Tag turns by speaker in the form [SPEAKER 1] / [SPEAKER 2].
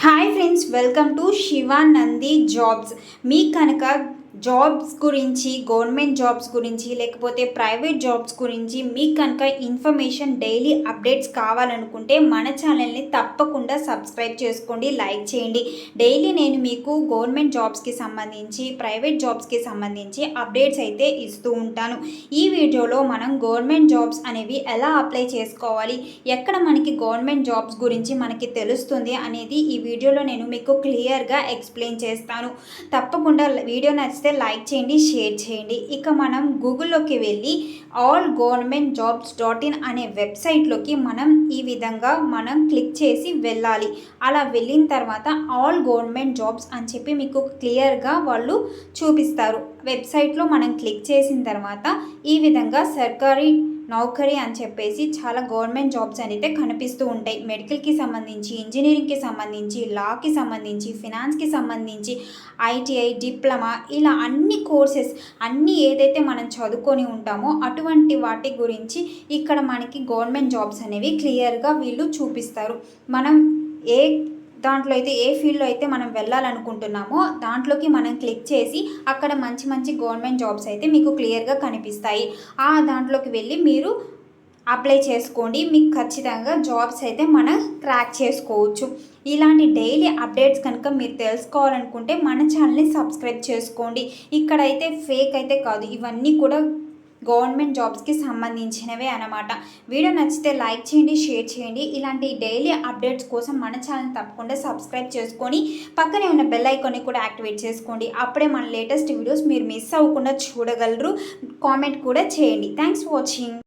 [SPEAKER 1] Hi friends, welcome to Shivanandi jobs. మీ కనుక jobs గురించి, గవర్నమెంట్ జాబ్స్ గురించి, లేకపోతే ప్రైవేట్ జాబ్స్ గురించి మీకు కనుక ఇన్ఫర్మేషన్, డైలీ అప్డేట్స్ కావాలనుకుంటే మన ఛానల్ని తప్పకుండా సబ్స్క్రైబ్ చేసుకోండి, లైక్ చేయండి. డైలీ నేను మీకు గవర్నమెంట్ జాబ్స్కి సంబంధించి, ప్రైవేట్ జాబ్స్కి సంబంధించి అప్డేట్స్ అయితే ఇస్తూ ఉంటాను. ఈ వీడియోలో మనం గవర్నమెంట్ జాబ్స్ అనేవి ఎలా అప్లై చేసుకోవాలి, ఎక్కడ మనకి గవర్నమెంట్ జాబ్స్ గురించి మనకి తెలుస్తుంది అనేది ఈ వీడియోలో నేను మీకు క్లియర్గా ఎక్స్ప్లెయిన్ చేస్తాను. తప్పకుండా వీడియో నచ్చితే లైక్ చేయండి, షేర్ చేయండి. ఇక మనం గూగుల్లోకి వెళ్ళి allgovernmentjobs.in అనే వెబ్సైట్లోకి మనం ఈ విధంగా క్లిక్ చేసి వెళ్ళాలి. అలా వెళ్ళిన తర్వాత ఆల్ గవర్నమెంట్ జాబ్స్ అని చెప్పి మీకు క్లియర్గా వాళ్ళు చూపిస్తారు. వెబ్సైట్లో మనం క్లిక్ చేసిన తర్వాత ఈ విధంగా సర్కారీ నౌకరీ అని చెప్పేసి చాలా గవర్నమెంట్ జాబ్స్ అయితే కనిపిస్తూ ఉంటాయి. మెడికల్కి సంబంధించి, ఇంజనీరింగ్కి సంబంధించి, లాకి సంబంధించి, ఫినాన్స్కి సంబంధించి, ఐటీఐ, డిప్లొమా, ఇలా అన్ని కోర్సెస్ అన్నీ ఏదైతే మనం చదువుకొని ఉంటామో అటువంటి వాటి గురించి ఇక్కడ మనకి గవర్నమెంట్ జాబ్స్ అనేవి క్లియర్గా వీళ్ళు చూపిస్తారు. మనం దాంట్లో అయితే ఏ ఫీల్డ్లో అయితే మనం వెళ్ళాలనుకుంటున్నామో దాంట్లోకి మనం క్లిక్ చేసి అక్కడ మంచి మంచి గవర్నమెంట్ జాబ్స్ అయితే మీకు క్లియర్గా కనిపిస్తాయి. ఆ దాంట్లోకి వెళ్ళి మీరు అప్లై చేసుకోండి. మీకు ఖచ్చితంగా జాబ్స్ అయితే మనం క్రాక్ చేసుకోవచ్చు. ఇలాంటి డైలీ అప్డేట్స్ కనుక మీరు తెలుసుకోవాలనుకుంటే మన ఛానల్ని సబ్స్క్రైబ్ చేసుకోండి. ఇక్కడైతే ఫేక్ అయితే కాదు, ఇవన్నీ కూడా గవర్నమెంట్ జాబ్స్కి సంబంధించినవే అన్నమాట. వీడియో నచ్చితే లైక్ చేయండి, షేర్ చేయండి. ఇలాంటి డైలీ అప్డేట్స్ కోసం మన ఛానల్ తప్పకుండా సబ్స్క్రైబ్ చేసుకొని పక్కనే ఉన్న బెల్ ఐకాన్ని కూడా యాక్టివేట్ చేసుకోండి. అప్పుడే మన లేటెస్ట్ వీడియోస్ మీరు మిస్ అవ్వకుండా చూడగలరు. కామెంట్ కూడా చేయండి. Thanks for watching.